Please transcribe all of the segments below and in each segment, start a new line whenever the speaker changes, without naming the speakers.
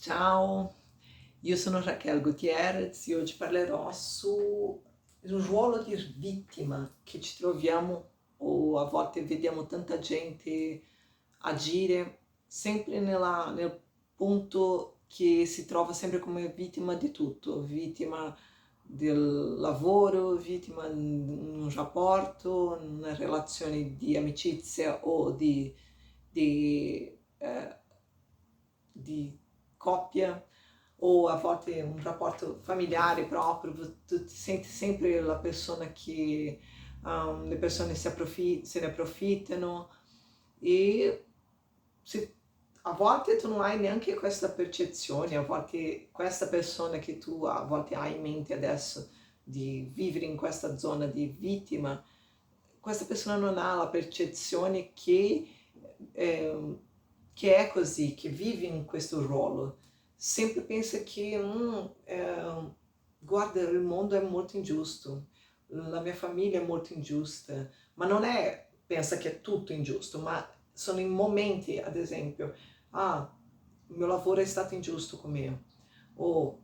Ciao, io sono Raquel Gutierrez e oggi parlerò sul ruolo di vittima che ci troviamo o a volte vediamo tanta gente agire sempre nel punto che si trova sempre come vittima di tutto, vittima del lavoro, vittima in un rapporto, in una relazione di amicizia o di di coppia o a volte un rapporto familiare proprio, tu ti senti sempre la persona che le persone se ne approfittano e a volte tu non hai neanche questa percezione, a volte questa persona che tu a volte hai in mente adesso di vivere in questa zona di vittima, questa persona non ha la percezione eh, che è così, che vive in questo ruolo. Sempre pensa che, guarda, il mondo è molto ingiusto, la mia famiglia è molto ingiusta, ma non è, pensa che è tutto ingiusto, ma sono in momenti, ad esempio, il mio lavoro è stato ingiusto con me, o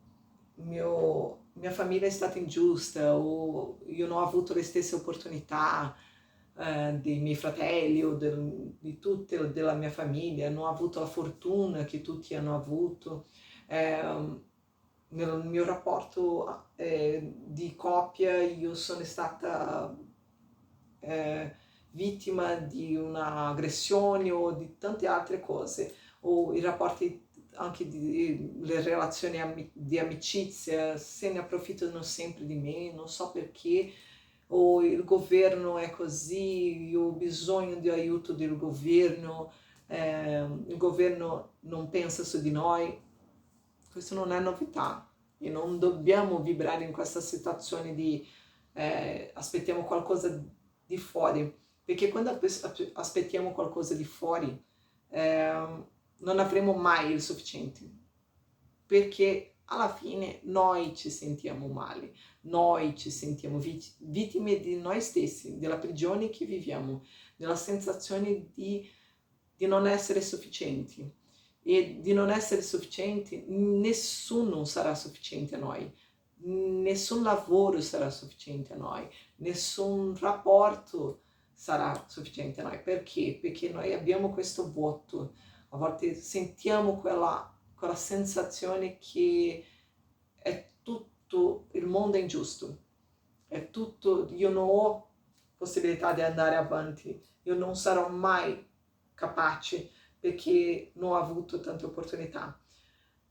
mia famiglia è stata ingiusta, o io non ho avuto le stesse opportunità dei miei fratelli o di tutte della mia famiglia, non ho avuto la fortuna che tutti hanno avuto. Eh, Nel mio rapporto di coppia io sono stata eh, vittima di un'aggressione o di tante altre cose, o i rapporti anche le relazioni di amicizia se ne approfittano sempre di me, non so perché, o il governo è così, io ho bisogno di aiuto del governo, il governo non pensa su di noi, questo non è novità e non dobbiamo vibrare in questa situazione di aspettiamo qualcosa di fuori, perché quando aspettiamo qualcosa di fuori non avremo mai il sufficiente, perché alla fine noi ci sentiamo male, noi ci sentiamo vittime di noi stessi, della prigione che viviamo, della sensazione di non essere sufficienti. E di non essere sufficienti, nessuno sarà sufficiente a noi, nessun lavoro sarà sufficiente a noi, nessun rapporto sarà sufficiente a noi. Perché? Perché noi abbiamo questo vuoto, a volte sentiamo quella sensazione che è tutto, il mondo è ingiusto, è tutto, io non ho possibilità di andare avanti, io non sarò mai capace perché non ho avuto tante opportunità.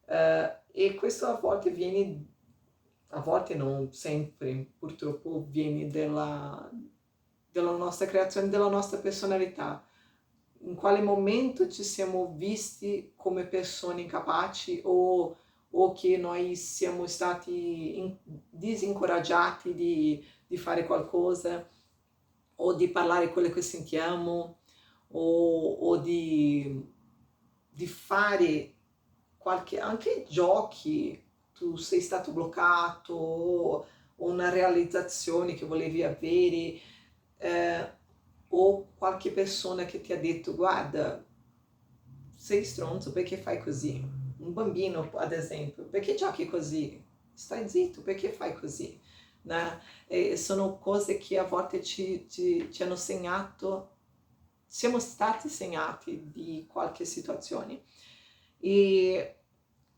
E questo a volte viene, a volte non sempre, purtroppo viene della nostra creazione, della nostra personalità. In quale momento ci siamo visti come persone incapaci o che noi siamo stati disincoraggiati di fare qualcosa o di parlare quello che sentiamo o di fare qualche, anche giochi, tu sei stato bloccato o una realizzazione che volevi avere o qualche persona che ti ha detto guarda sei stronzo perché fai così, un bambino ad esempio perché giochi così, stai zitto perché fai così, né? E sono cose che a volte ci hanno segnato, siamo stati segnati di qualche situazione e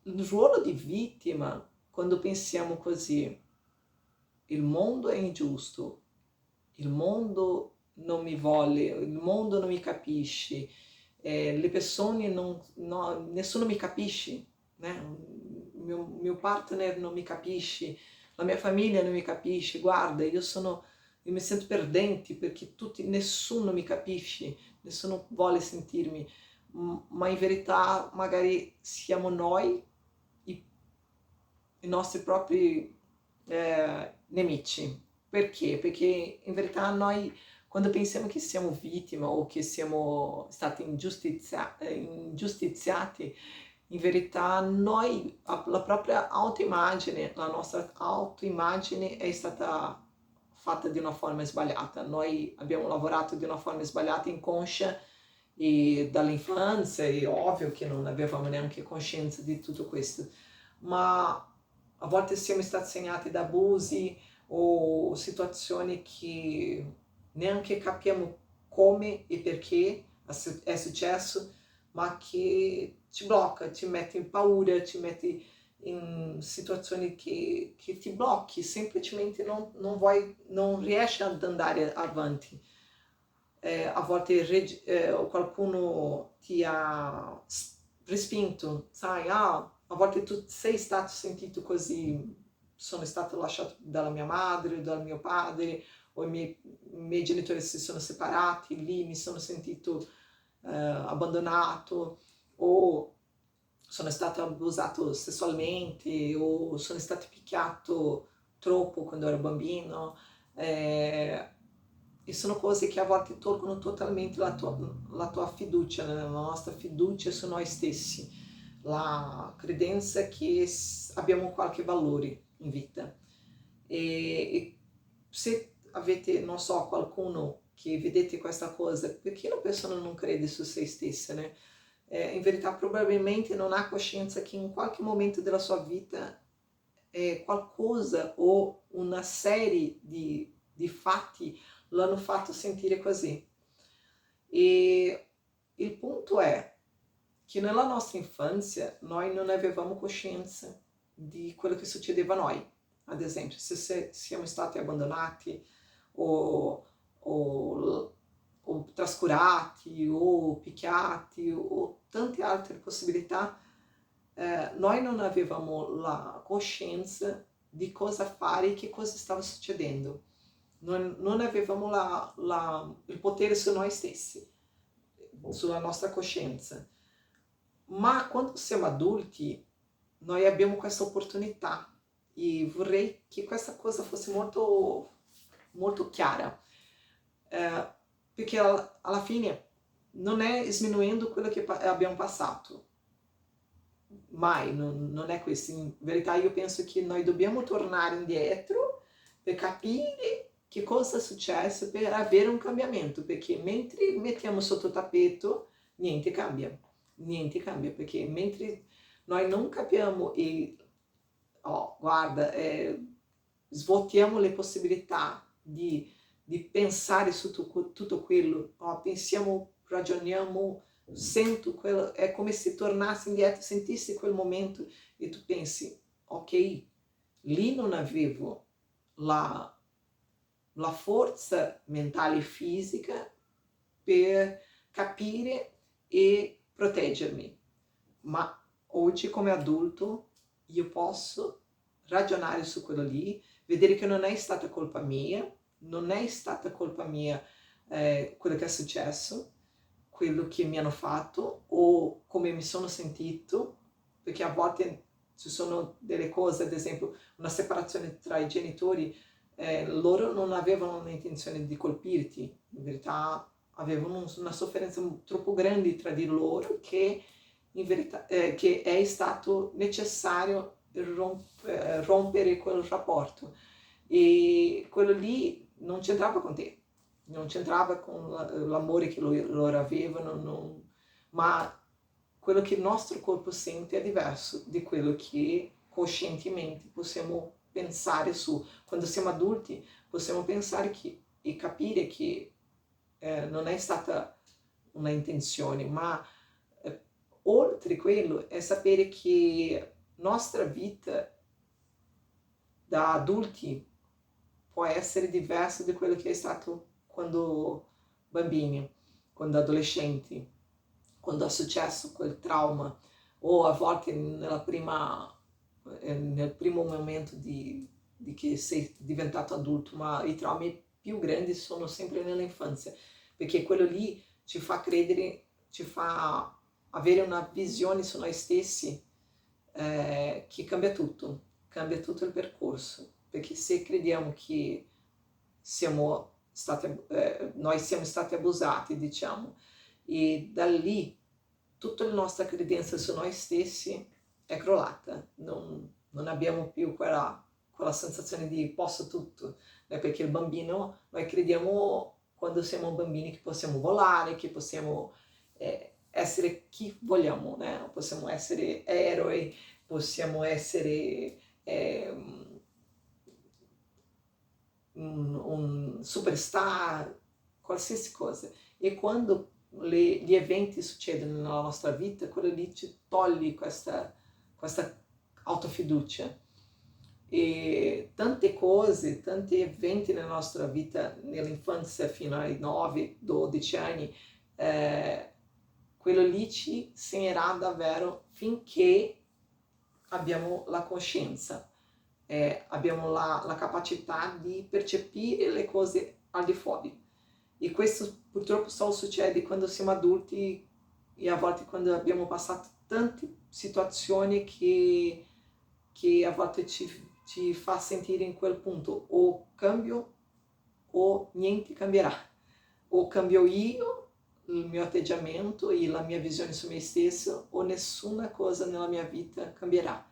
il ruolo di vittima quando pensiamo così, il mondo è ingiusto, il mondo non mi vuole, il mondo non mi capisce, le persone nessuno mi capisce, né? Mio partner non mi capisce, la mia famiglia non mi capisce, guarda, io mi sento perdente perché nessuno mi capisce, nessuno vuole sentirmi, ma in verità magari siamo noi i, i nostri propri nemici. Perché? Perché in verità noi quando pensiamo che siamo vittime o che siamo stati ingiustiziati, in verità noi, la propria autoimmagine, la nostra autoimmagine è stata fatta di una forma sbagliata. Noi abbiamo lavorato di una forma sbagliata, inconscia, e dall'infanzia, e ovvio che non avevamo neanche coscienza di tutto questo, ma a volte siamo stati segnati da abusi o situazioni che neanche capiamo come e perché è successo, ma che ci blocca, ci mette in paura, ci mette in situazioni che ti blocchi, semplicemente non riesci ad andare avanti. A volte qualcuno ti ha respinto, sai, a volte tu sei stato sentito così, sono stato lasciato dalla mia madre, dal mio padre, o i miei genitori si sono separati, lì mi sono sentito abbandonato, o sono stato abusato sessualmente, o sono stato picchiato troppo quando ero bambino. E sono cose che a volte tolgono totalmente la tua fiducia, la nostra fiducia su noi stessi, la credenza che abbiamo qualche valore in vita. E se avete, non so, qualcuno che vedete questa cosa, perché la persona non crede su se stessa, né? In verità probabilmente non ha coscienza che in qualche momento della sua vita qualcosa o una serie di fatti l'hanno fatto sentire così. E il punto è che nella nostra infanzia noi non avevamo coscienza di quello che succedeva a noi. Ad esempio, se siamo stati abbandonati o, o trascurati o picchiati o tante altre possibilità, noi non avevamo la coscienza di cosa fare e che cosa stava succedendo. Non avevamo il potere su noi stessi, sulla nostra coscienza. Ma quando siamo adulti, noi abbiamo questa opportunità e vorrei che questa cosa fosse molto, molto chiara, perché alla fine non è sminuendo quello che abbiamo passato, mai, non è questo. In verità io penso che noi dobbiamo tornare indietro per capire che cosa è successo, per avere un cambiamento, perché mentre mettiamo sotto tappeto niente cambia, perché mentre noi non capiamo e guarda, svuotiamo le possibilità di pensare su tutto quello, pensiamo, ragioniamo, sento quello, è come se tornassi indietro, sentissi quel momento e tu pensi, ok, lì non avevo la forza mentale e fisica per capire e proteggermi, ma oggi come adulto io posso ragionare su quello lì, vedere che non è stata colpa mia, non è stata colpa mia quello che è successo, quello che mi hanno fatto o come mi sono sentito, perché a volte ci sono delle cose, ad esempio una separazione tra i genitori, loro non avevano l'intenzione di colpirti, in verità avevano una sofferenza troppo grande tra di loro che in verità che è stato necessario rompere quel rapporto, e quello lì non c'entrava con te, non c'entrava con l'amore che loro avevano, ma quello che il nostro corpo sente è diverso di quello che coscientemente possiamo pensare su. Quando siamo adulti possiamo pensare e capire che non è stata una intenzione, ma oltre quello è sapere che nostra vita da adulti può essere diversa di quello che è stato quando bambini, quando adolescenti, quando è successo quel trauma, o a volte nel primo momento di che sei diventato adulto, ma i traumi più grandi sono sempre nell'infanzia, perché quello lì ci fa credere, ci fa avere una visione su noi stessi che cambia tutto il percorso, perché se crediamo che noi siamo stati abusati, diciamo, e da lì tutta la nostra credenza su noi stessi è crollata, non abbiamo più quella sensazione di posso tutto, perché noi crediamo quando siamo bambini che possiamo volare, che possiamo essere chi vogliamo, né? Possiamo essere eroi, possiamo essere un superstar, qualsiasi cosa. E quando gli eventi succedono nella nostra vita, quello lì ci toglie questa autofiducia. E tante cose, tanti eventi nella nostra vita, nell'infanzia fino ai 9-12 anni, quello lì ci segnerà davvero finché abbiamo la coscienza, abbiamo la capacità di percepire le cose al di fuori. E questo purtroppo solo succede quando siamo adulti e a volte quando abbiamo passato tante situazioni che a volte ci fa sentire in quel punto o cambio o niente cambierà, o cambio io, il mio atteggiamento e la mia visione su me stesso, o nessuna cosa nella mia vita cambierà,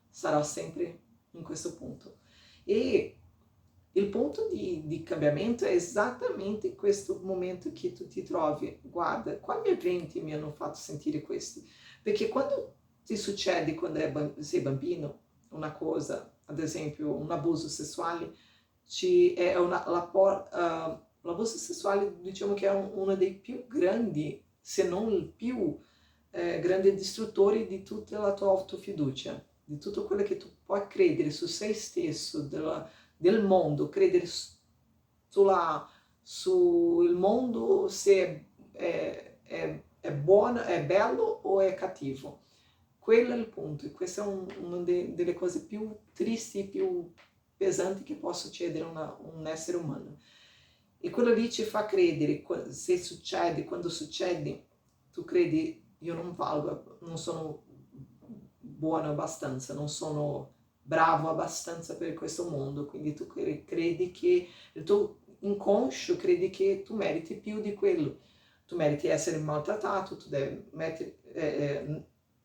sarò sempre in questo punto. E il punto di cambiamento è esattamente questo momento che tu ti trovi. Guarda, quali eventi mi hanno fatto sentire questo? Perché quando ti succede, quando sei bambino, una cosa, ad esempio un abuso sessuale, l'abuso sessuale diciamo che è uno dei più grandi, se non il più grande distruttore di tutta la tua autofiducia, di tutto quello che tu puoi credere su sei stesso, del mondo, credere sul mondo se è buono, è bello o è cattivo. Quello è il punto, e questa è una delle cose più tristi, più pesanti che può succedere a un essere umano. E quello lì ci fa credere, se succede, quando succede, tu credi, io non valgo, non sono buono abbastanza, non sono bravo abbastanza per questo mondo, quindi tu credi che, il tuo inconscio credi che tu meriti più di quello, tu meriti essere maltrattato, tu devi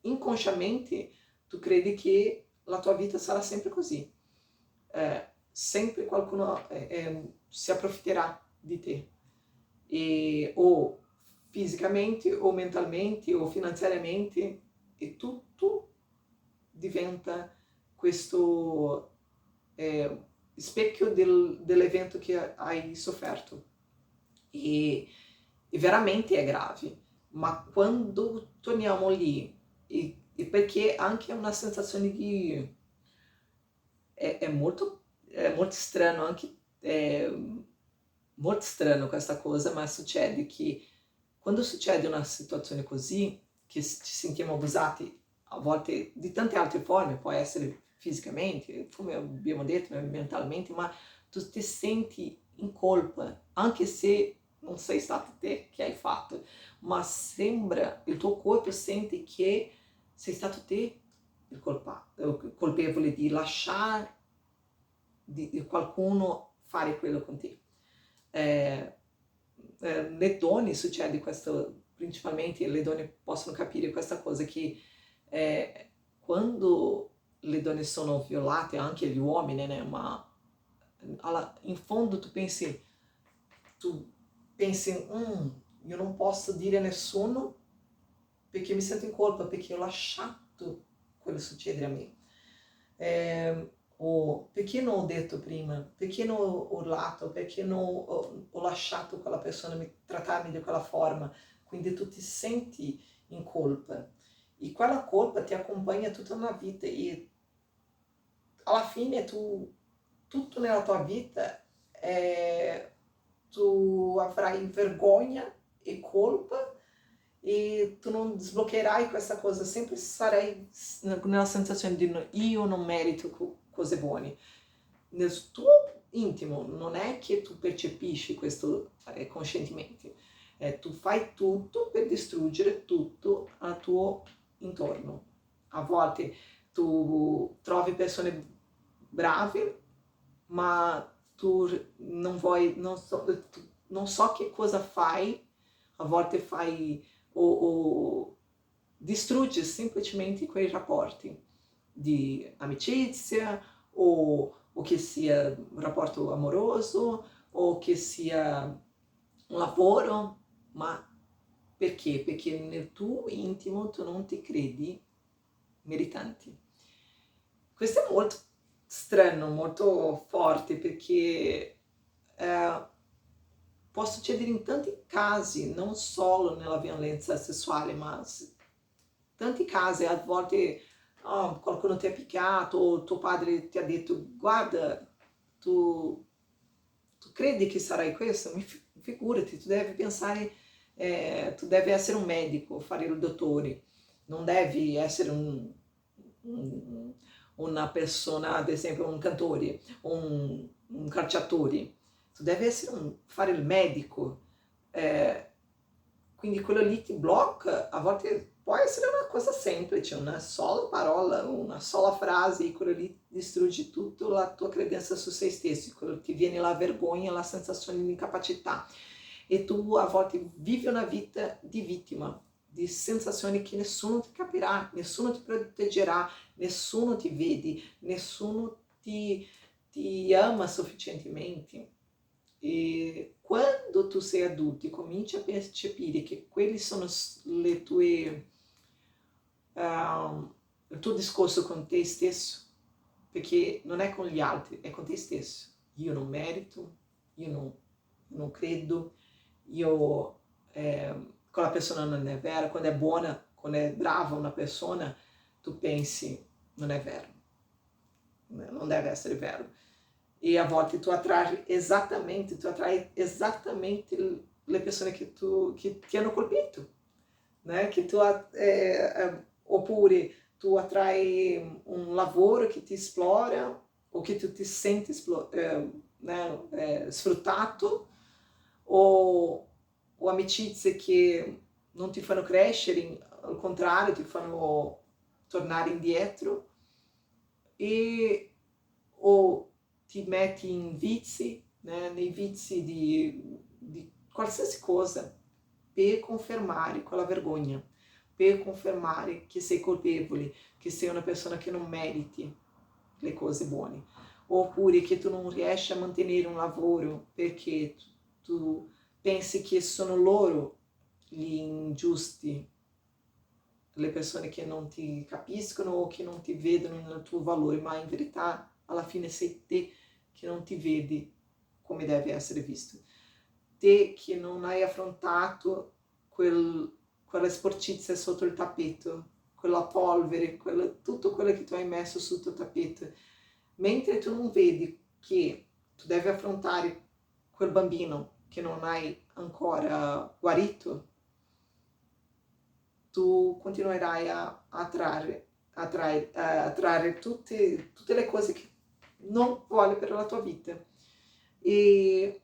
inconsciamente tu credi che la tua vita sarà sempre così, sempre qualcuno si approfitterà di te, o fisicamente o mentalmente o finanziariamente, e tutto diventa questo specchio dell'evento che hai sofferto, e veramente è grave. Ma quando torniamo lì, e perché anche è una sensazione di è molto strano, anche molto strano questa cosa, ma succede che quando succede una situazione così, che ci sentiamo abusati, a volte di tante altre forme, può essere fisicamente, come abbiamo detto, mentalmente, ma tu ti senti in colpa, anche se non sei stato te che hai fatto, ma sembra, il tuo corpo sente che sei stato te il colpevole di lasciare di qualcuno fare quello con te. Le donne succede questo, principalmente le donne possono capire questa cosa, che quando le donne sono violate, anche gli uomini, né? Ma in fondo tu pensi, io non posso dire a nessuno perché mi sento in colpa, perché ho lasciato quello succedere a me. O perché non ho detto prima, perché non ho urlato, perché non ho lasciato quella persona trattarmi di quella forma. Quindi tu ti senti in colpa, e quella colpa ti accompagna tutta una vita, e alla fine tutto nella tua vita tu avrai vergogna e colpa, e tu non sbloccherai questa cosa, sempre sarai nella sensazione di io non merito cose buone. Nel tuo intimo non è che tu percepisci questo conscientemente, tu fai tutto per distruggere tutto al tuo intorno. A volte tu trovi persone brave, ma tu non so che cosa fai, a volte fai o distrugge semplicemente quei rapporti di amicizia, o che sia un rapporto amoroso, o che sia un lavoro, ma Perché? Perché nel tuo intimo tu non ti credi meritante. Questo è molto strano, molto forte, perché può succedere in tanti casi, non solo nella violenza sessuale, ma tanti casi. A volte qualcuno ti ha picchiato, o tuo padre ti ha detto guarda, tu, tu credi che sarai questo? Figurati, tu devi pensare, tu devi essere un medico, fare il dottore, non devi essere una persona, ad esempio un cantore, un calciatore, tu devi essere fare il medico. Eh, quindi quello lì ti blocca, a volte può essere una cosa semplice, una sola parola, una sola frase, e quello lì distrugge tutta la tua credenza su se stesso, quello ti viene la vergogna, la sensazione di incapacità, e tu a volte vivi una vita di vittima, di sensazioni che nessuno ti capirà, nessuno ti proteggerà, nessuno ti vede, nessuno ti ama sufficientemente. E quando tu sei adulto e cominci a percepire che quelli sono le tue, il tuo discorso con te stesso, perché non è con gli altri, è con te stesso. Io non merito, io non credo, io quella persona non è vera, quando è buona, quando è brava una persona, tu pensi non è vero, non deve essere vero. E a volte tu attrai esattamente le persone che ti hanno colpito, né? Oppure tu attrai un lavoro che ti esplora, o che tu ti senti sfruttato, o amicizie che non ti fanno crescere, al contrario ti fanno tornare indietro, o ti metti in vizi, né? Nei vizi di qualsiasi cosa, per confermare quella vergogna, per confermare che sei colpevole, che sei una persona che non meriti le cose buone, oppure che tu non riesci a mantenere un lavoro perché tu pensi che sono loro gli ingiusti, le persone che non ti capiscono o che non ti vedono nel tuo valore, ma in verità alla fine sei te che non ti vedi come deve essere visto, te che non hai affrontato quella sporcizia sotto il tappeto, quella polvere, tutto quello che tu hai messo sotto il tappeto, mentre tu non vedi che tu devi affrontare quel bambino che non hai ancora guarito, tu continuerai a attrarre tutte le cose che non vuole per la tua vita. E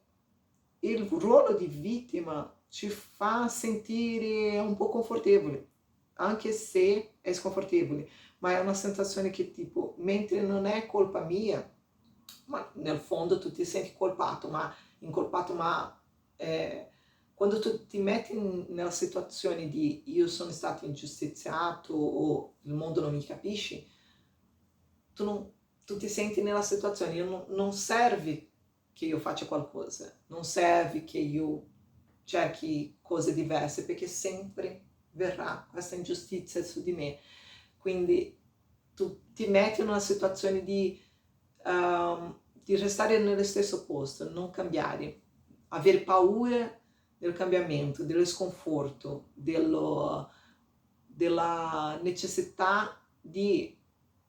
il ruolo di vittima ci fa sentire un po' confortevole, anche se è sconfortevole, ma è una sensazione che tipo, mentre non è colpa mia, ma nel fondo tu ti senti incolpato, ma quando tu ti metti nella situazione di io sono stato ingiustiziato o il mondo non mi capisce, tu ti senti nella situazione, non serve che io faccia qualcosa, non serve che io cerchi cose diverse, perché sempre verrà questa ingiustizia su di me. Quindi tu ti metti in una situazione di restare nello stesso posto, non cambiare, avere paura del cambiamento, dello sconforto, della necessità di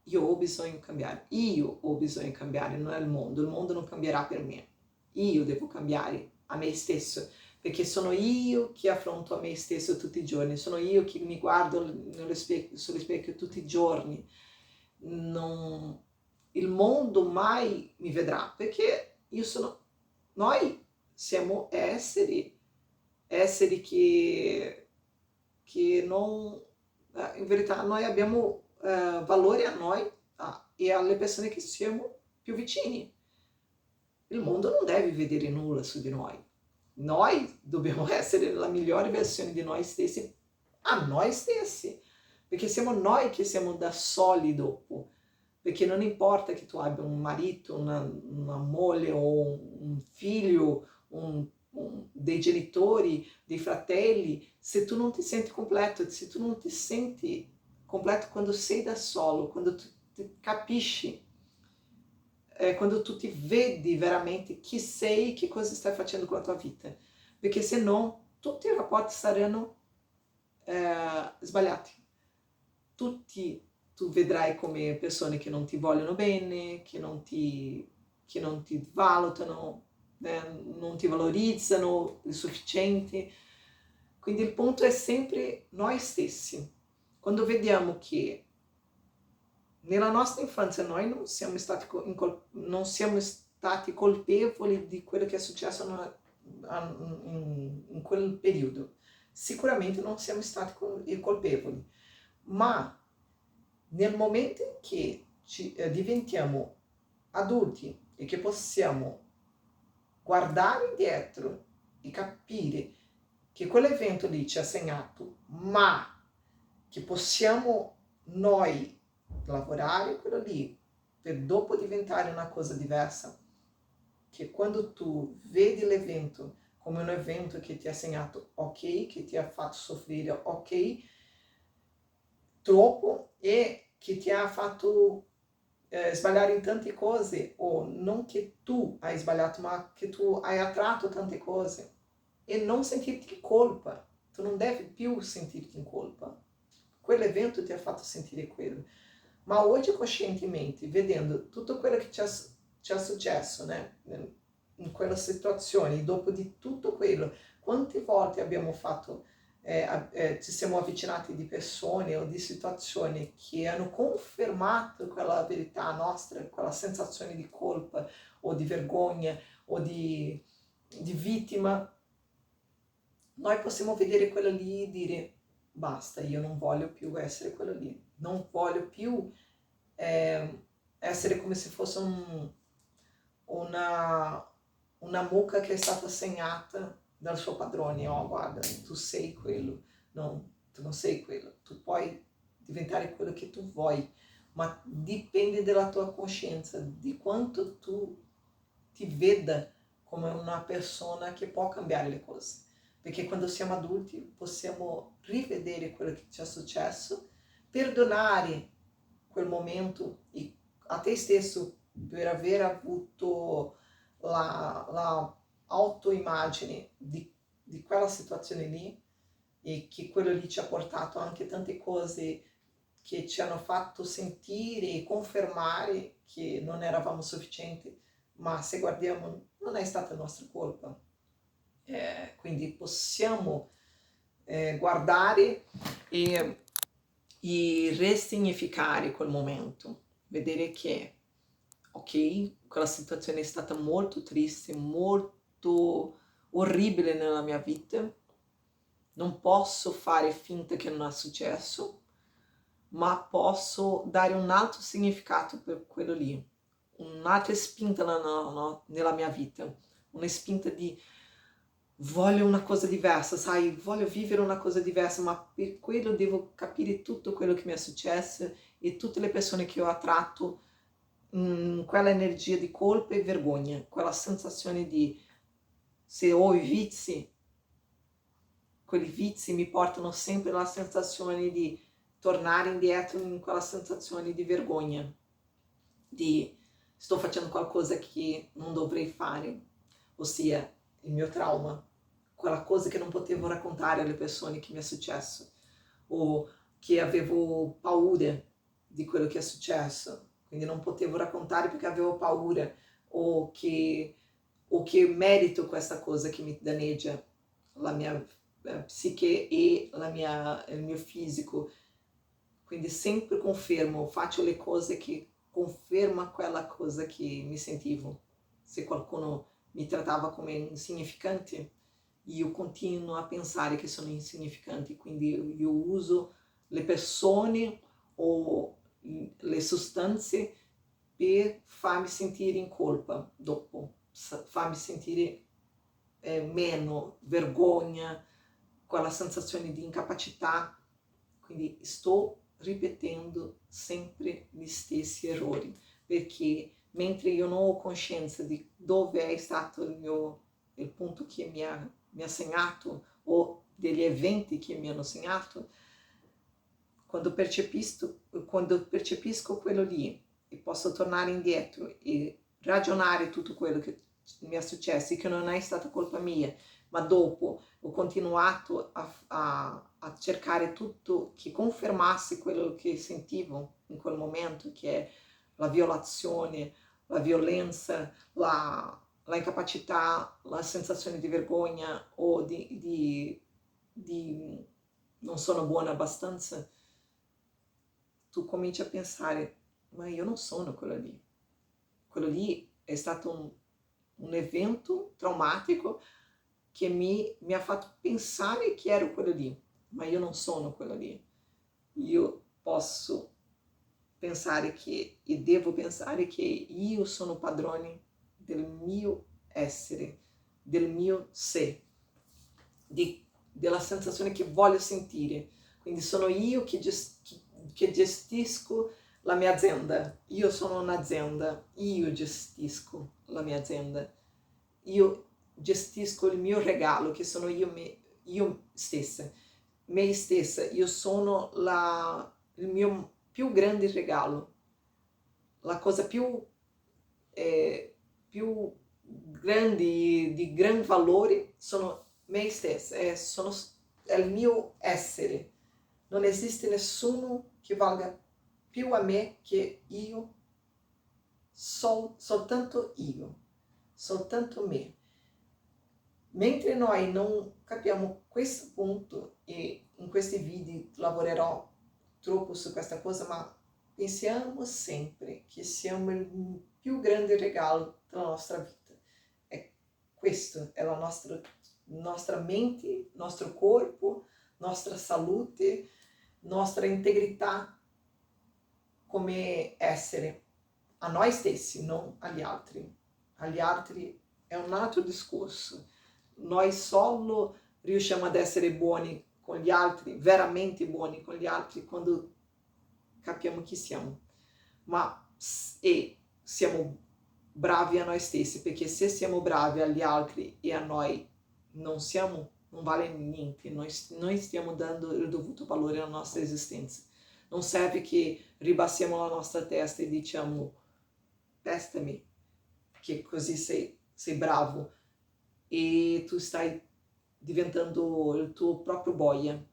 io ho bisogno di cambiare, non è il mondo non cambierà per me, io devo cambiare a me stesso, perché sono io che affronto a me stesso tutti i giorni, sono io che mi guardo sullo specchio tutti i giorni, il mondo mai mi vedrà, perché noi siamo esseri che non, in verità noi abbiamo valore a noi e alle persone che siamo più vicini. Il mondo non deve vedere nulla su di noi. Noi dobbiamo essere la migliore versione di noi stessi a noi stessi, perché siamo noi che siamo da soli dopo. Perché non importa che tu abbia un marito, una moglie o un figlio, un dei genitori, dei fratelli, se tu non ti senti completo, se tu non ti senti completo quando sei da solo, quando tu ti capisci, quando tu ti vedi veramente chi sei, che cosa stai facendo con la tua vita, perché se no tutti i rapporti saranno sbagliati. Tutti tu vedrai come persone che non ti vogliono bene, che non ti valutano, non ti valorizzano il sufficiente. Quindi il punto è sempre noi stessi. Quando vediamo che nella nostra infanzia noi non siamo stati colpevoli di quello che è successo in quel periodo, sicuramente non siamo stati colpevoli, ma nel momento in che diventiamo adulti e che possiamo guardare indietro e capire che quell'evento lì ci ha segnato, ma che possiamo noi lavorare quello lì per dopo diventare una cosa diversa, che quando tu vedi l'evento come un evento che ti ha segnato, ok, che ti ha fatto soffrire, ok, troppo, e che ti ha fatto sbagliare in tante cose, o non che tu hai sbagliato, ma che tu hai attratto tante cose, e non sentirti in colpa. Tu non devi più sentirti in colpa. Quell'evento ti ha fatto sentire quello. Ma oggi coscientemente, vedendo tutto quello che ci è successo, né? In quella situazione, dopo di tutto quello, quante volte abbiamo fatto, ci siamo avvicinati di persone o di situazioni che hanno confermato quella verità nostra, quella sensazione di colpa o di vergogna o di vittima. Noi possiamo vedere quello lì e dire basta, io non voglio più essere quello lì, non voglio più essere come se fosse una mucca che è stata segnata dal suo padrone. Oh, guarda, tu sei quello. No, tu non sei quello. Tu puoi diventare quello che tu vuoi, ma dipende dalla tua coscienza, di quanto tu ti veda come una persona che può cambiare le cose. Perché quando siamo adulti possiamo rivedere quello che ci è successo, perdonare quel momento e a te stesso per aver avuto la autoimmagine di quella situazione lì, e che quello lì ci ha portato anche tante cose che ci hanno fatto sentire e confermare che non eravamo sufficienti, ma se guardiamo non è stata nostra colpa. Quindi possiamo guardare e resignificare quel momento, vedere che ok, quella situazione è stata molto triste, molto orribile nella mia vita, non posso fare finta che non è successo, ma posso dare un altro significato per quello lì, un'altra spinta nella mia vita, una spinta di voglio una cosa diversa, sai, voglio vivere una cosa diversa, ma per quello devo capire tutto quello che mi è successo e tutte le persone che ho attratto, quella energia di colpa e vergogna, quella sensazione di se ho i vizi, quei vizi mi portano sempre alla sensazione di tornare indietro in quella sensazione di vergogna, di sto facendo qualcosa che non dovrei fare, ossia il mio trauma, quella cosa che non potevo raccontare alle persone che mi è successo, o che avevo paura di quello che è successo, quindi non potevo raccontare perché avevo paura, o che merito questa cosa che mi danneggia la mia psiche e il mio fisico. Quindi sempre confermo, faccio le cose che conferma quella cosa che mi sentivo. Se qualcuno mi trattava come insignificante, io continuo a pensare che sono insignificante, quindi io uso le persone o le sostanze per farmi sentire in colpa dopo, farmi sentire meno vergogna, quella sensazione di incapacità. Quindi sto ripetendo sempre gli stessi errori, perché mentre io non ho coscienza di dove è stato il mio il punto che mi ha segnato o degli eventi che mi hanno segnato, quando percepisco quello lì e posso tornare indietro e ragionare tutto quello che mi è successo e che non è stata colpa mia, ma dopo ho continuato a cercare tutto che confermasse quello che sentivo in quel momento, che è la violazione, la violenza, la incapacità, la sensazione di vergogna o di non sono buona abbastanza, tu cominci a pensare, ma io non sono quello lì. Quello lì è stato un evento traumatico che mi ha fatto pensare che ero quello lì, ma io non sono quello lì. Io posso pensare che, e devo pensare che io sono padrone del mio essere, del mio sé, della sensazione che voglio sentire. Quindi sono io che gestisco la mia azienda. Io sono un'azienda, io gestisco la mia azienda. Io gestisco il mio regalo, che sono io stessa. Me stessa, io sono il mio più grande regalo. La cosa più grande, di gran valore, sono me stessa, è il mio essere. Non esiste nessuno che valga più a me che io, soltanto me. Mentre noi non capiamo questo punto, e in questi video lavorerò troppo su questa cosa, ma pensiamo sempre che siamo il più grande regalo della nostra vita. E questo è la nostra mente, nostro corpo, nostra salute, nostra integrità come essere, a noi stessi, non agli altri. Agli altri è un altro discorso. Noi solo riusciamo ad essere buoni con gli altri, veramente buoni con gli altri, quando capiamo chi siamo. E siamo bravi a noi stessi, perché se siamo bravi agli altri e a noi non vale niente, noi stiamo dando il dovuto valore alla nostra esistenza. Non serve che ribassiamo la nostra testa e diciamo, testami, che così sei bravo e tu stai diventando il tuo proprio boia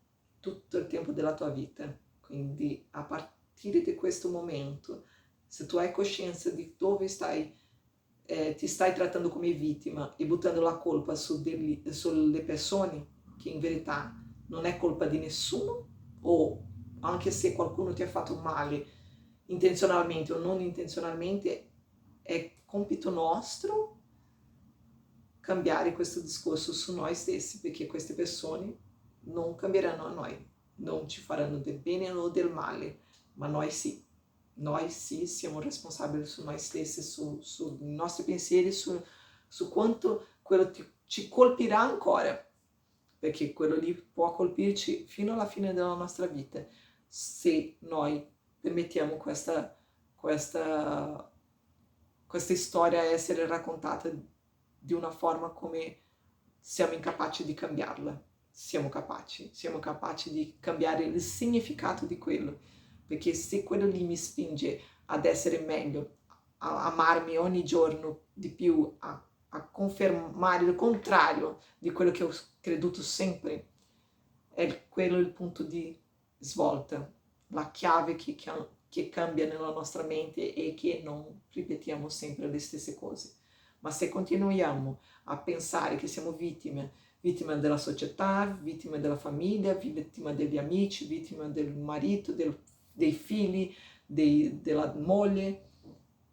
tutto il tempo della tua vita. Quindi a partire di questo momento, se tu hai coscienza di dove ti stai trattando come vittima e buttando la colpa sulle persone, che in verità non è colpa di nessuno, o anche se qualcuno ti ha fatto male intenzionalmente o non intenzionalmente, è compito nostro cambiare questo discorso su noi stessi, perché queste persone non cambieranno a noi, non ci faranno del bene o del male, ma noi sì siamo responsabili su noi stessi, sui nostri pensieri, su quanto quello ci colpirà ancora, perché quello lì può colpirci fino alla fine della nostra vita, se noi permettiamo questa storia essere raccontata di una forma come siamo incapaci di cambiarla. Siamo capaci di cambiare il significato di quello, perché se quello lì mi spinge ad essere meglio, a amarmi ogni giorno di più, a confermare il contrario di quello che ho creduto sempre, è quello il punto di svolta, la chiave che cambia nella nostra mente e che non ripetiamo sempre le stesse cose. Ma se continuiamo a pensare che siamo vittime della società, vittime della famiglia, vittime degli amici, vittime del marito, dei figli, della moglie,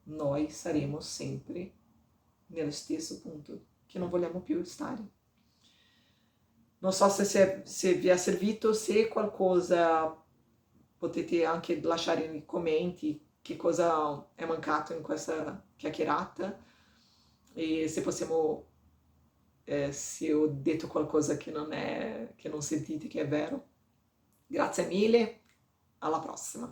noi saremo sempre nello stesso punto che non vogliamo più stare. Non so se vi è servito, se qualcosa potete anche lasciare nei commenti che cosa è mancato in questa chiacchierata e se possiamo, se ho detto qualcosa che non sentite che è vero. Grazie mille, alla prossima.